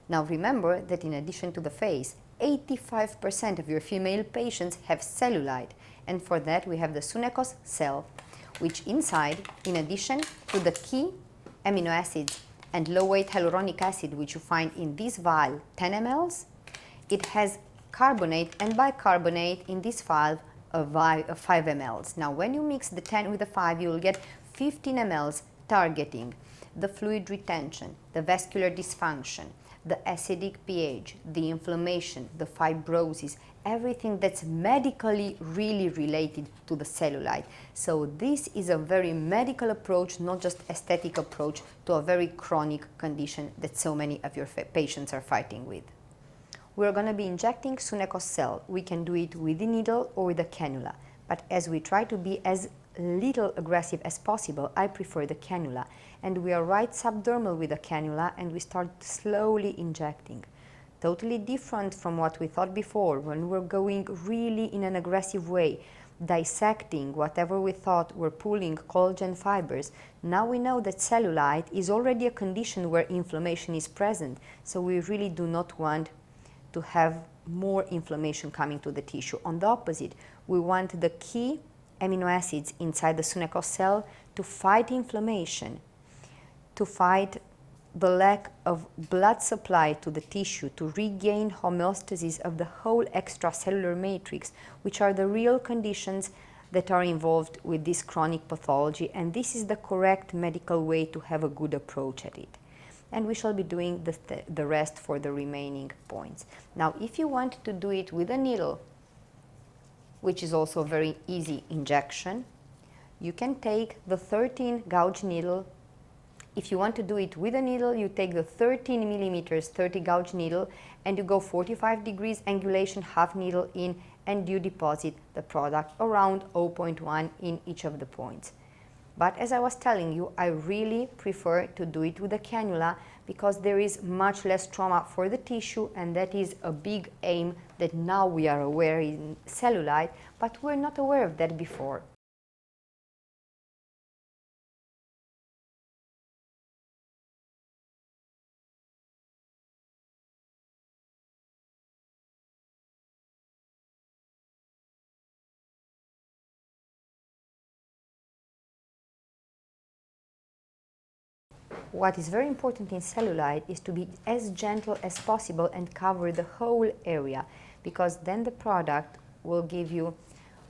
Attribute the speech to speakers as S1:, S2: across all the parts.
S1: Now remember that in addition to the face, 85% of your female patients have cellulite, and for that we have the SuneKOS Cell, which inside, in addition to the key amino acids and low-weight hyaluronic acid which you find in this vial, 10 ml, it has carbonate and bicarbonate in this vial of 5 ml. Now when you mix the 10 with the 5, you will get 15 ml targeting the fluid retention, the vascular dysfunction, the acidic pH, the inflammation, the fibrosis, everything that's medically really related to the cellulite. So this is a very medical approach, not just aesthetic approach to a very chronic condition that so many of your patients are fighting with. We're going to be injecting SuneKOS Cell. We can do it with the needle or with a cannula, but as we try to be as little aggressive as possible, I prefer the cannula. And we are right subdermal with the cannula and we start slowly injecting. Totally different from what we thought before when we're going really in an aggressive way, dissecting whatever we thought were pulling collagen fibers. Now we know that cellulite is already a condition where inflammation is present, so we really do not want to have more inflammation coming to the tissue. On the opposite, we want the key amino acids inside the SuneKOS Cell to fight inflammation, to fight the lack of blood supply to the tissue, to regain homeostasis of the whole extracellular matrix, which are the real conditions that are involved with this chronic pathology, and this is the correct medical way to have a good approach at it. And we shall be doing the rest for the remaining points. Now, if you want to do it with a needle, which is also a very easy injection, you can take the 13 gauge needle. If you want to do it with a needle, you take the 13 millimeters 30 gauge needle and you go 45 degrees angulation, half needle in, and you deposit the product around 0.1 in each of the points. But as I was telling you, I really prefer to do it with a cannula because there is much less trauma for the tissue, and that is a big aim that now we are aware in cellulite, but we're not aware of that before. What is very important in cellulite is to be as gentle as possible and cover the whole area, because then the product will give you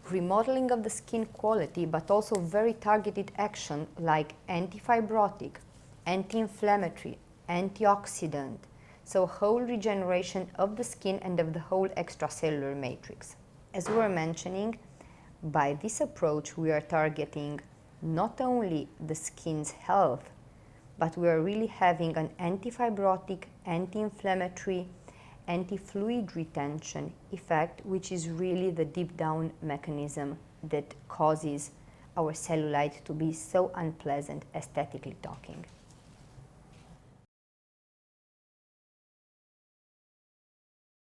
S1: remodeling of the skin quality, but also very targeted action like anti-fibrotic, anti-inflammatory, antioxidant, so whole regeneration of the skin and of the whole extracellular matrix. As we were mentioning, by this approach we are targeting not only the skin's health, but we are really having an anti-fibrotic, anti-inflammatory, anti-fluid retention effect, which is really the deep down mechanism that causes our cellulite to be so unpleasant aesthetically talking.